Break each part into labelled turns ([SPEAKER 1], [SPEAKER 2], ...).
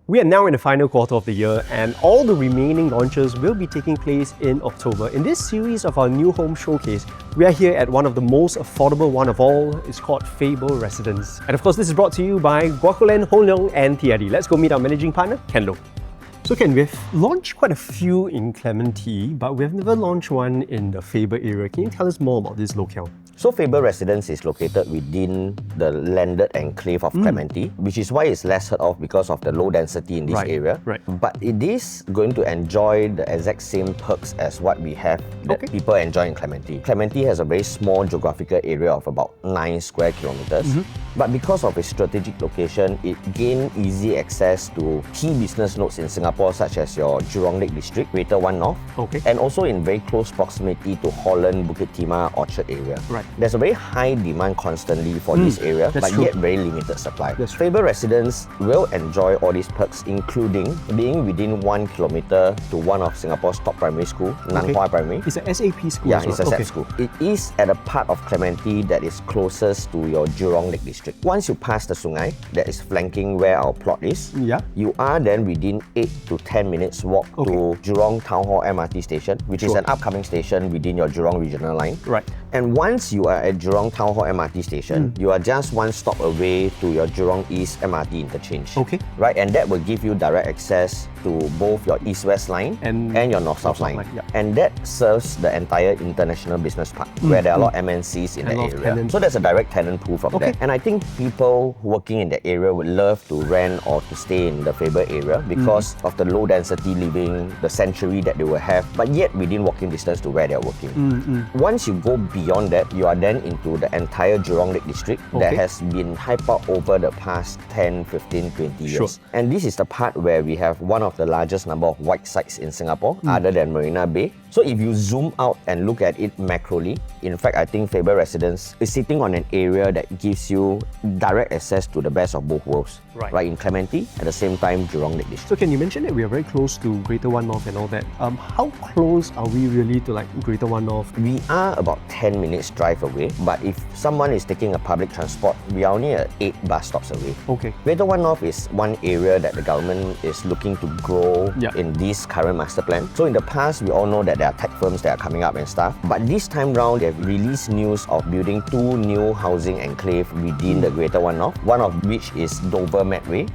[SPEAKER 1] We are now in the final quarter of the year and all the remaining launches will be taking place in October. In this series of our new home showcase, we are here at one of the most affordable one of all. It's called Faber Residence. And of course, this is brought to you by Guocoland, Hong Leong and TID. Let's go meet our managing partner, Ken Loh. So Ken, we've launched quite a few in Clementi, but we've never launched one in the Faber area. Can you tell us more about this locale?
[SPEAKER 2] So Faber Residence is located within the landed enclave of Clementi, which is why it's less heard of because of the low density in this area.
[SPEAKER 1] Right.
[SPEAKER 2] But it is going to enjoy the exact same perks as what we have that people enjoy in Clementi. Clementi has a very small geographical area of about 9 square kilometers. But because of its strategic location, it gained easy access to key business nodes in Singapore such as your Jurong Lake District, Greater One North, and also in very close proximity to Holland, Bukit Timah, Orchard area. There's a very high demand constantly for this area, but yet very limited supply. Faber Residence will enjoy all these perks, including being within 1 kilometer to one of Singapore's top primary school, Nan Hua Primary.
[SPEAKER 1] It's a SAP school.
[SPEAKER 2] Yeah, it's a SAP school. It is at a part of Clementi that is closest to your Jurong Lake District. Once you pass the Sungai that is flanking where our plot is, you are then within 8 to 10 minutes walk to Jurong Town Hall MRT station, which is an upcoming station within your Jurong regional line. And once you are at Jurong Town Hall MRT station, you are just one stop away to your Jurong East MRT interchange. Right, and that will give you direct access to both your East-West line and your North-South line. And that serves the entire international business park, where there are a lot of MNCs in that area. So there's a direct tenant pool from that. And I think people working in that area would love to rent or to stay in the Faber area because of the low density living, the sanctuary that they will have, but yet within walking distance to where they're working. Once you go beyond that, you are then into the entire Jurong Lake District that has been hyped up over the past 10, 15, 20 years. And this is the part where we have one of the largest number of white sites in Singapore, other than Marina Bay. So if you zoom out and look at it macroly, in fact, I think Faber Residence is sitting on an area that gives you direct access to the best of both worlds. Right in Clementi, at the same time, Jurong Lake District.
[SPEAKER 1] So can you mention that we are very close to Greater One North and all that? How close are we really to like Greater One North?
[SPEAKER 2] We are about 10 minutes drive away, but if someone is taking a public transport, we are only 8 bus stops away. Greater One North is one area that the government is looking to grow in this current master plan. So in the past, we all know that there are tech firms that are coming up and stuff, but this time round, they have released news of building 2 new housing enclave within the Greater One North, one of which is Dover Medway,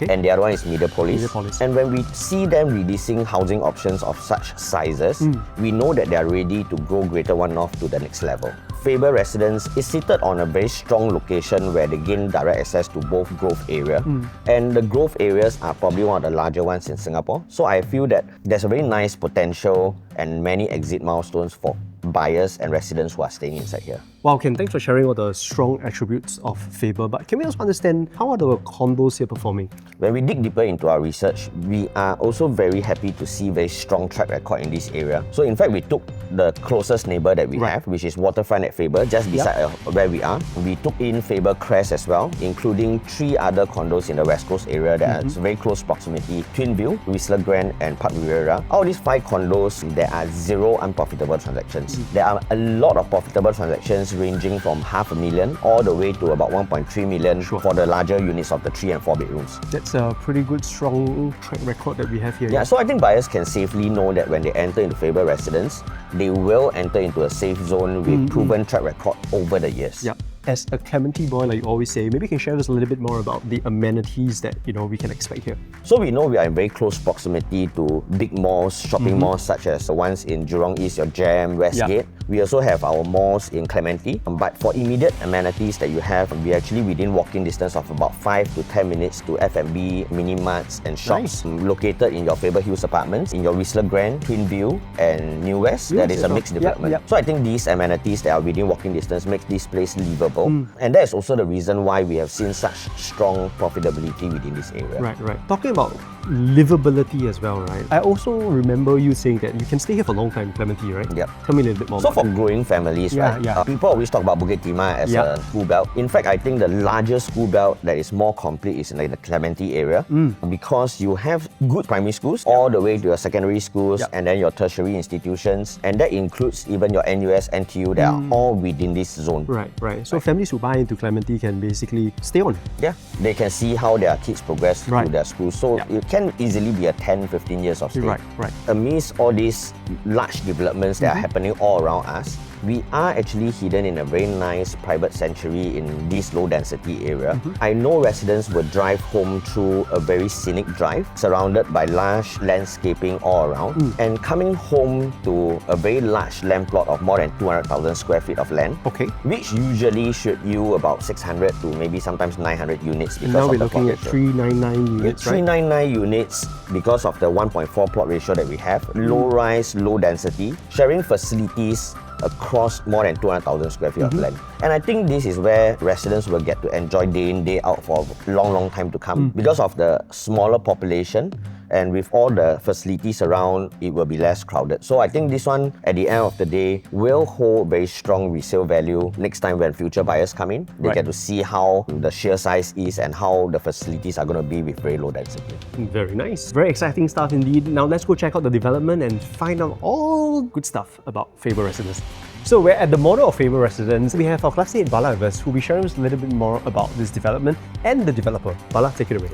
[SPEAKER 2] and the other one is Mediapolis. And when we see them releasing housing options of such sizes, we know that they are ready to grow Greater One North to the next level. Faber Residence is seated on a very strong location where they gain direct access to both growth area. And the growth areas are probably one of the larger ones in Singapore. So I feel that there's a very nice potential and many exit milestones for buyers and residents who are staying inside here.
[SPEAKER 1] Wow, Ken, thanks for sharing all the strong attributes of Faber. But can we also understand how are the condos here performing?
[SPEAKER 2] When we dig deeper into our research, we are also very happy to see very strong track record in this area. So in fact, we took the closest neighbor that we have, which is Waterfront at Faber, just beside where we are. We took in Faber Crest as well, including 3 other condos in the West Coast area that are very close proximity: Twinview, Whistler Grand, and Park Riviera. Out of these 5 condos, there are 0 unprofitable transactions. There are a lot of profitable transactions ranging from $500,000 all the way to about 1.3 million for the larger units of the 3 and 4 bedrooms.
[SPEAKER 1] That's a pretty good, strong track record that we have here.
[SPEAKER 2] Yeah, so I think buyers can safely know that when they enter into Faber Residence, they will enter into a safe zone with proven track record over the years.
[SPEAKER 1] As a Clementi boy, like you always say, maybe you can share with us a little bit more about the amenities that we can expect here.
[SPEAKER 2] So we know we are in very close proximity to big malls, shopping malls such as the ones in Jurong East, your Jam, Westgate. We also have our malls in Clementi. But for immediate amenities that you have, we are actually within walking distance of about 5 to 10 minutes to F&B, mini-marts and shops located in your Faber Hills apartments, in your Whistler Grand, Twinview and New West. That is a mixed development. So I think these amenities that are within walking distance makes this place livable. And that is also the reason why we have seen such strong profitability within this area.
[SPEAKER 1] Right. Talking about livability as well, right? I also remember you saying that you can stay here for a long time in Clementi, right?
[SPEAKER 2] Yep.
[SPEAKER 1] Tell me a little bit more.
[SPEAKER 2] So for growing families, right? People always talk about Bukit Timah as a school belt. In fact, I think the largest school belt that is more complete is in like the Clementi area because you have good primary schools all the way to your secondary schools and then your tertiary institutions, and that includes even your NUS, NTU, they are all within this zone.
[SPEAKER 1] Right. So families who buy into Clementi can basically stay on.
[SPEAKER 2] Yeah, they can see how their kids progress through their school. So it can easily be a 10-15 years of stay.
[SPEAKER 1] Right.
[SPEAKER 2] Amidst all these large developments that are happening all around us, we are actually hidden in a very nice private sanctuary in this low density area. I know residents will drive home through a very scenic drive surrounded by lush landscaping all around and coming home to a very large land plot of more than 200,000 square feet of land, which usually should yield about 600 to maybe sometimes 900 units because
[SPEAKER 1] now
[SPEAKER 2] of
[SPEAKER 1] we're
[SPEAKER 2] the
[SPEAKER 1] looking at 399 units,
[SPEAKER 2] 399 units because of the 1.4 plot ratio that we have, low rise, low density, sharing facilities across more than 200,000 square feet of land. And I think this is where residents will get to enjoy day in, day out for a long time to come. Because of the smaller population and with all the facilities around, it will be less crowded. So I think this one, at the end of the day, will hold very strong resale value next time when future buyers come in. They get to see how the sheer size is and how the facilities are going to be with very low density.
[SPEAKER 1] Very nice. Very exciting stuff indeed. Now let's go check out the development and find out all good stuff about Faber Residence. So we're at the model of Faber Residence. We have our Class 8 Bala with us, who will be sharing us a little bit more about this development and the developer. Bala, take it away.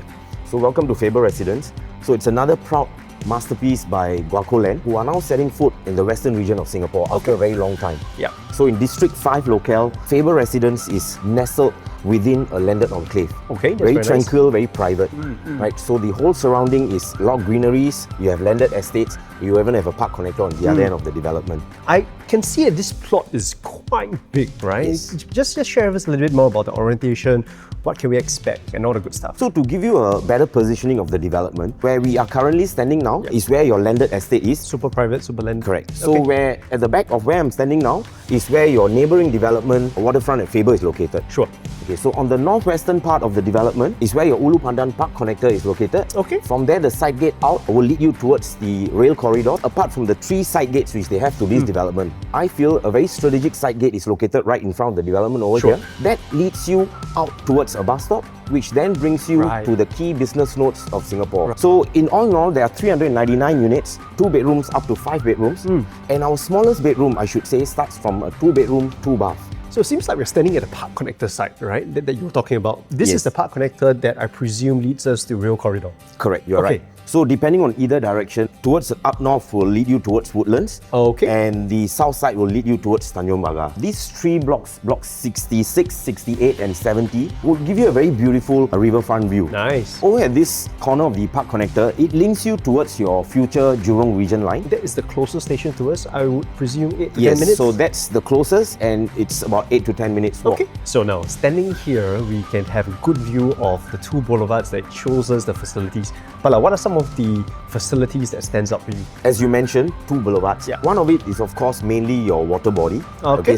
[SPEAKER 3] So welcome to Faber Residence. So it's another proud masterpiece by Guocoland, who are now setting foot in the western region of Singapore after a very long time. So in District 5 locale, Faber Residence is nestled within a landed enclave. Very tranquil, nice. Very private. Right. So the whole surrounding is a lot of greeneries. You have landed estates. You even have a park connector on the other end of the development.
[SPEAKER 1] I can see that this plot is quite big, right?
[SPEAKER 3] Yes.
[SPEAKER 1] Just share with us a little bit more about the orientation. What can we expect and all the good stuff?
[SPEAKER 3] So to give you a better positioning of the development, where we are currently standing now is where your landed estate is.
[SPEAKER 1] Super private, super landed.
[SPEAKER 3] Correct. So where at the back of where I'm standing now is where your neighbouring development, waterfront at Faber, is located.
[SPEAKER 1] Sure.
[SPEAKER 3] Okay, so on the northwestern part of the development is where your Ulu Pandan Park connector is located. From there, the side gate out will lead you towards the rail corridor. Apart from the 3 side gates which they have to this development, I feel a very strategic side gate is located right in front of the development over here. That leads you out towards a bus stop, which then brings you to the key business nodes of Singapore. So in all, there are 399 units, 2 bedrooms up to 5 bedrooms. And our smallest bedroom, I should say, starts from a 2 bedroom, 2 bath.
[SPEAKER 1] So it seems like we're standing at the park connector site, right? That you were talking about. This is the park connector that I presume leads us to rail corridor.
[SPEAKER 3] Correct, you're right. So depending on either direction, towards the up north will lead you towards Woodlands. And the south side will lead you towards Tanjong Pagar. These 3 blocks, blocks 66, 68 and 70, will give you a very beautiful riverfront view.
[SPEAKER 1] Nice.
[SPEAKER 3] Over at this corner of the park connector, it links you towards your future Jurong region line.
[SPEAKER 1] That is the closest station to us, I would presume 8 to 10
[SPEAKER 3] Yes,
[SPEAKER 1] minutes?
[SPEAKER 3] so that's the closest and it's about 8 to 10 minutes walk.
[SPEAKER 1] So now, standing here, we can have a good view of the 2 boulevards that shows us the facilities. But what are some of the facilities that stands out for you?
[SPEAKER 3] As you mentioned, 2 boulevards. One of it is of course mainly your water body.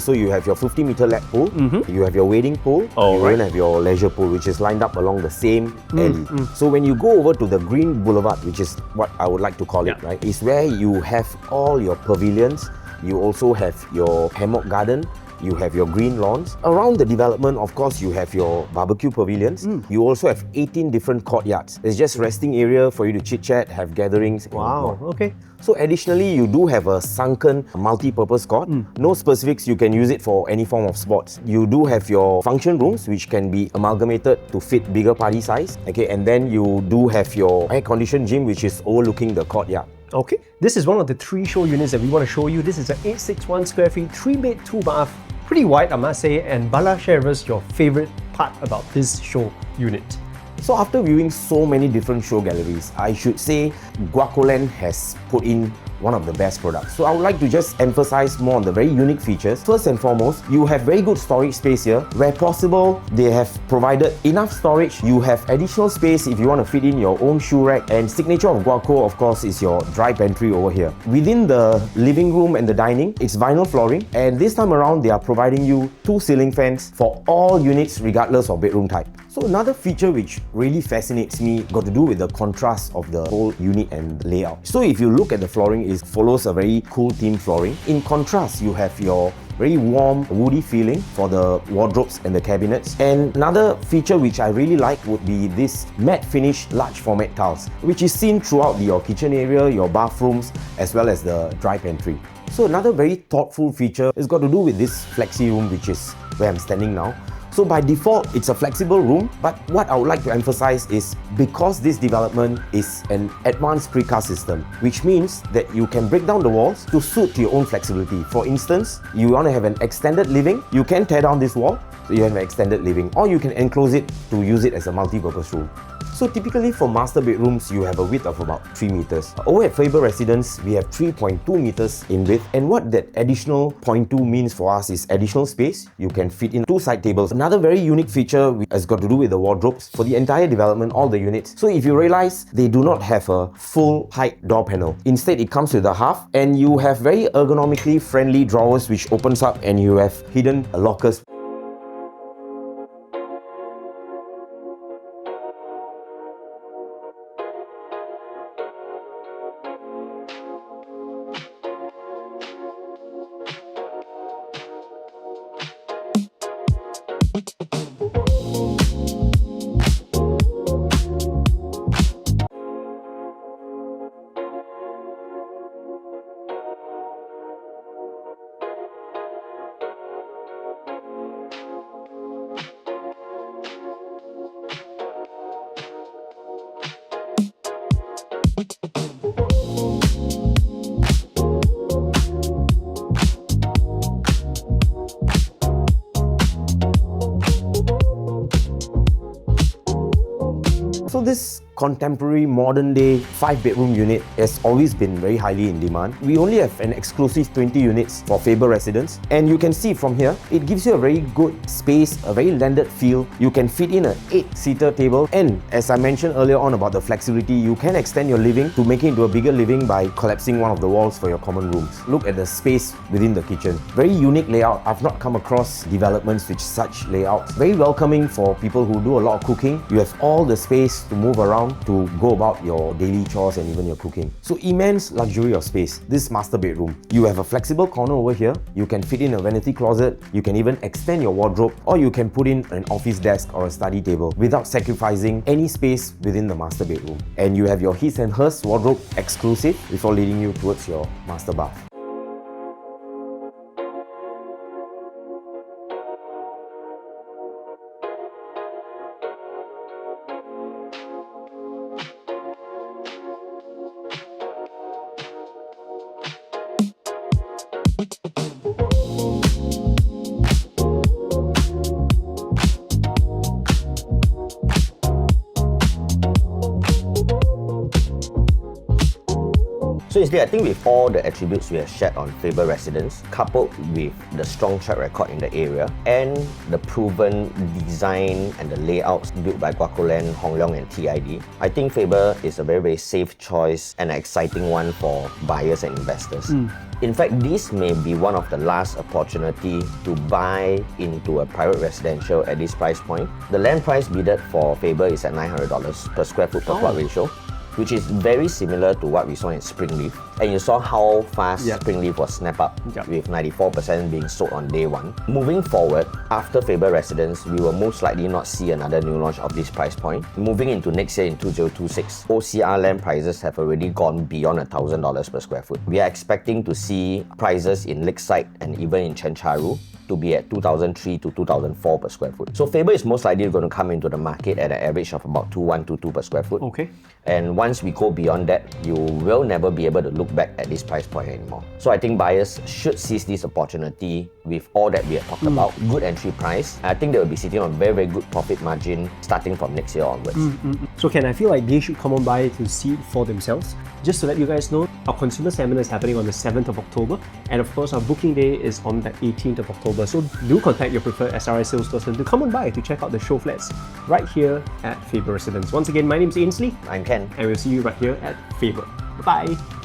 [SPEAKER 3] So you have your 50-meter lap pool, you have your wading pool, you even have your leisure pool, which is lined up along the same alley. So when you go over to the green boulevard, which is what I would like to call it, right, is where you have all your pavilions. You also have your hammock garden. You have your green lawns. Around the development, of course, you have your barbecue pavilions. You also have 18 different courtyards. There's just resting area for you to chit-chat, have gatherings.
[SPEAKER 1] Wow,
[SPEAKER 3] So additionally, you do have a sunken multi-purpose court. No specifics, you can use it for any form of sports. You do have your function rooms, which can be amalgamated to fit bigger party size. And then you do have your air-conditioned gym, which is overlooking the courtyard.
[SPEAKER 1] This is one of the 3 show units that we want to show you. This is an 861 square feet, 3-bed, 2-bath. Pretty wide, I must say. And Bala, share with us your favorite part about this show unit.
[SPEAKER 3] So after viewing so many different show galleries, I should say Guocoland has put in one of the best products. So I would like to just emphasize more on the very unique features. First and foremost, you have very good storage space here. Where possible, they have provided enough storage. You have additional space if you want to fit in your own shoe rack. And signature of Guoco, of course, is your dry pantry over here. Within the living room and the dining, it's vinyl flooring. And this time around, they are providing you 2 ceiling fans for all units regardless of bedroom type. So another feature which really fascinates me got to do with the contrast of the whole unit and layout. So if you look at the flooring follows a very cool theme flooring. In contrast, you have your very warm, woody feeling for the wardrobes and the cabinets. And another feature which I really like would be this matte finish large format tiles, which is seen throughout your kitchen area, your bathrooms, as well as the dry pantry. So another very thoughtful feature is got to do with this flexi room, which is where I'm standing now. So by default, it's a flexible room, but what I would like to emphasize is because this development is an advanced precast system, which means that you can break down the walls to suit your own flexibility. For instance, you want to have an extended living, you can tear down this wall, so you have an extended living, or you can enclose it to use it as a multi-purpose room. So typically for master bedrooms, you have a width of about 3 meters. Over at Faber Residence, we have 3.2 meters in width. And what that additional 0.2 means for us is additional space. You can fit in 2 side tables. Another very unique feature has got to do with the wardrobes. For the entire development, all the units. So if you realize, they do not have a full height door panel. Instead, it comes with a half, and you have very ergonomically friendly drawers which opens up, and you have hidden lockers. So this contemporary modern day 5-bedroom unit has always been very highly in demand. We only have an exclusive 20 units for Faber Residence, and you can see from here, it gives you a very good space, a very landed feel. You can fit in an 8-seater table, and as I mentioned earlier on about the flexibility, you can extend your living to make it into a bigger living by collapsing one of the walls for your common rooms. Look at the space within the kitchen. Very unique layout. I've not come across developments with such layouts. Very welcoming for people who do a lot of cooking. You have all the space to move around to go about your daily chores and even your cooking. So immense luxury of space. This master bedroom. You have a flexible corner over here. You can fit in a vanity closet. You can even extend your wardrobe, or you can put in an office desk or a study table without sacrificing any space within the master bedroom. And you have your his and hers wardrobe exclusive before leading you towards your master bath.
[SPEAKER 2] So instead, I think with all the attributes we have shared on Faber Residence, coupled with the strong track record in the area and the proven design and the layouts built by Guocoland, Hong Leong and TID, I think Faber is a very, very safe choice and an exciting one for buyers and investors. In fact, this may be one of the last opportunity to buy into a private residential at this price point. The land price bidded for Faber is at $900 per square foot per plot ratio, which is very similar to what we saw in Springleaf. And you saw how fast Springleaf was snapped up with 94% being sold on day one. Moving forward, after Faber Residence, we will most likely not see another new launch of this price point. Moving into next year in 2026, OCR land prices have already gone beyond $1,000 per square foot. We are expecting to see prices in Lakeside and even in Chencharu to be at 2003 to 2004 per square foot. So Faber is most likely going to come into the market at an average of about 2122 per square foot.
[SPEAKER 1] Okay.
[SPEAKER 2] And once we go beyond that, you will never be able to look back at this price point anymore. So I think buyers should seize this opportunity with all that we have talked about. Good entry price. I think they will be sitting on very, very good profit margin starting from next year onwards.
[SPEAKER 1] So Ken, I feel like they should come on by to see it for themselves. Just to let you guys know, our consumer seminar is happening on the 7th of October, and of course our booking day is on the 18th of October. So do contact your preferred SRI salesperson to come on by to check out the show flats right here at Faber Residence. Once again, my name is Ainsley.
[SPEAKER 2] I'm Ken.
[SPEAKER 1] And we'll see you right here at Faber. Bye-bye.